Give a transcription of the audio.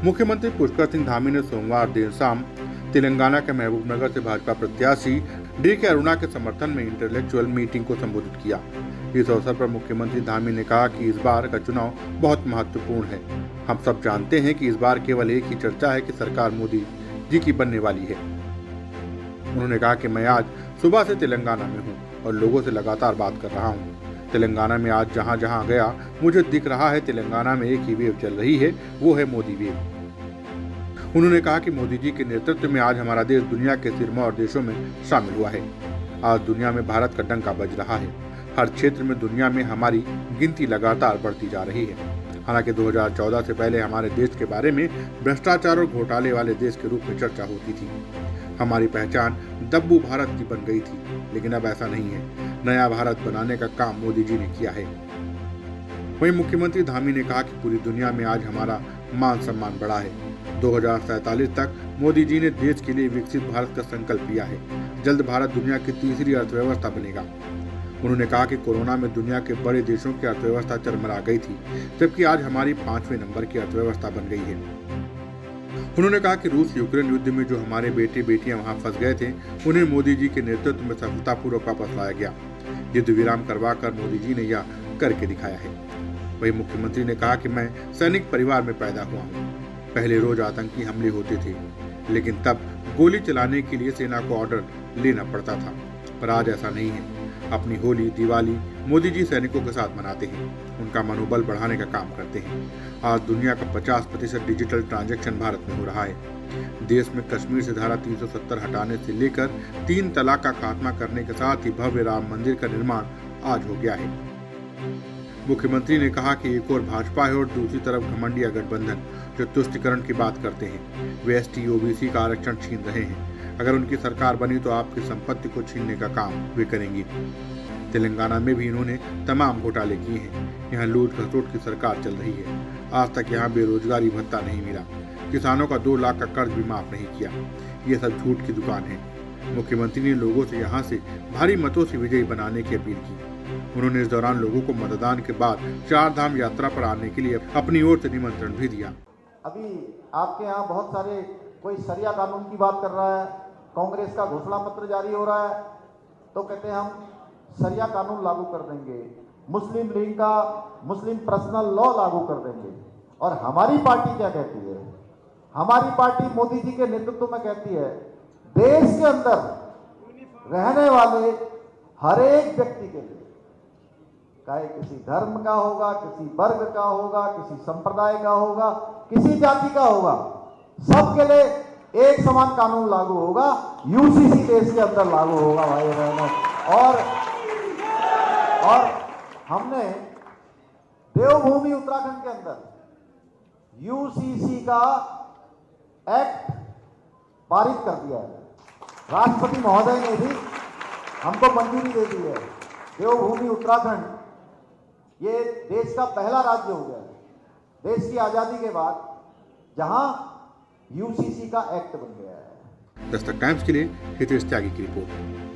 मुख्यमंत्री पुष्कर सिंह धामी ने सोमवार देर शाम तेलंगाना के महबूबनगर से भाजपा प्रत्याशी डी.के. अरुणा के समर्थन में इंटेलेक्चुअल मीटिंग को संबोधित किया। इस अवसर पर मुख्यमंत्री धामी ने कहा कि इस बार का चुनाव बहुत महत्वपूर्ण है। हम सब जानते हैं कि इस बार केवल एक ही चर्चा है कि सरकार मोदी जी की बनने वाली है। उन्होंने कहा कि मैं आज सुबह से तेलंगाना में हूँ और लोगों से लगातार बात कर रहा हूँ। तेलंगाना में आज जहाँ जहाँ गया मुझे दिख रहा है तेलंगाना में एक ही वेव चल रही है, वो है मोदी वेव। उन्होंने कहा कि मोदी जी के नेतृत्व में आज हमारा देश दुनिया के सिरमौर देशों में शामिल हुआ है। आज दुनिया में भारत का डंका बज रहा है। हर क्षेत्र में दुनिया में हमारी गिनती लगातार बढ़ती जा रही है। हालांकि 2014 से पहले हमारे देश के बारे में भ्रष्टाचार और घोटाले वाले देश के रूप में चर्चा होती थी। हमारी पहचान दब्बू भारत की बन गई थी, लेकिन अब ऐसा नहीं है। नया भारत बनाने का काम मोदी जी ने किया है। वहीं मुख्यमंत्री धामी ने कहा कि पूरी दुनिया में आज हमारा मान सम्मान बढ़ा है। 2047 तक मोदी जी ने देश के लिए विकसित भारत का संकल्प लिया है। जल्द भारत दुनिया की तीसरी अर्थव्यवस्था बनेगा। उन्होंने कहा कि कोरोना में दुनिया के बड़े देशों की अर्थव्यवस्था चरमरा गई थी, जबकि आज हमारी 5वें नंबर की अर्थव्यवस्था बन गई है। उन्होंने कहा कि रूस यूक्रेन युद्ध में जो हमारे बेटे बेटियां वहां फंस गए थे, उन्हें मोदी जी के नेतृत्व में सफलतापूर्वक वापस लाया गया। युद्ध विराम करवाकर मोदी जी ने यह करके दिखाया है। वहीं मुख्यमंत्री ने कहा कि मैं सैनिक परिवार में पैदा हुआ हूँ। पहले रोज आतंकी हमले होते थे, लेकिन तब गोली चलाने के लिए सेना को ऑर्डर लेना पड़ता था, पर आज ऐसा नहीं है। अपनी होली दिवाली मोदी जी सैनिकों के साथ मनाते हैं, उनका मनोबल बढ़ाने का काम करते हैं। आज दुनिया का 50% डिजिटल ट्रांजैक्शन भारत में हो रहा है। देश में कश्मीर से धारा 370 हटाने से लेकर 3 तलाक का खात्मा करने के साथ ही भव्य राम मंदिर का निर्माण आज हो गया है। मुख्यमंत्री ने कहा कि एक और भाजपा है और दूसरी तरफ घमंडिया गठबंधन जो तुष्टिकरण की बात करते हैं। वे एसटी ओबीसी का आरक्षण छीन रहे हैं। अगर उनकी सरकार बनी तो आपकी संपत्ति को छीनने का काम वे करेंगी। तेलंगाना में भी इन्होंने तमाम घोटाले किए हैं। यहाँ लूट खसोट की सरकार चल रही है। आज तक यहाँ बेरोजगारी भत्ता नहीं मिला। किसानों का 2 लाख का कर्ज भी माफ नहीं किया। ये सब झूठ की दुकान है। मुख्यमंत्री ने लोगों से यहाँ से भारी मतों से विजयी बनाने की अपील की। उन्होंने इस दौरान लोगों को मतदान के बाद 4 धाम यात्रा पर आने के लिए अपनी ओर से निमंत्रण भी दिया। अभी आपके यहाँ बहुत सारे कोई सरिया कानून की बात कर रहा है, कांग्रेस का घोषणा पत्र जारी हो रहा है तो कहते हैं हम सरिया कानून लागू कर देंगे, मुस्लिम लीग का मुस्लिम पर्सनल लॉ लागू कर देंगे। और हमारी पार्टी क्या कहती है? हमारी पार्टी मोदी जी के नेतृत्व में कहती है देश के अंदर रहने वाले हर एक व्यक्ति के लिए, चाहे किसी धर्म का होगा, किसी वर्ग का होगा, किसी संप्रदाय का होगा, किसी जाति का होगा, सबके लिए एक समान कानून लागू होगा। यूसीसी देश के अंदर लागू होगा भाई बहनों। और हमने देवभूमि उत्तराखंड के अंदर यूसीसी का एक्ट पारित कर दिया है। राष्ट्रपति महोदय ने भी हमको मंजूरी दे दी है। देवभूमि उत्तराखंड ये देश का पहला राज्य हो गया है देश की आजादी के बाद जहां यूसीसी का एक्ट बन गया है। दस्तक टाइम्स के लिए हितेश त्यागी की रिपोर्ट।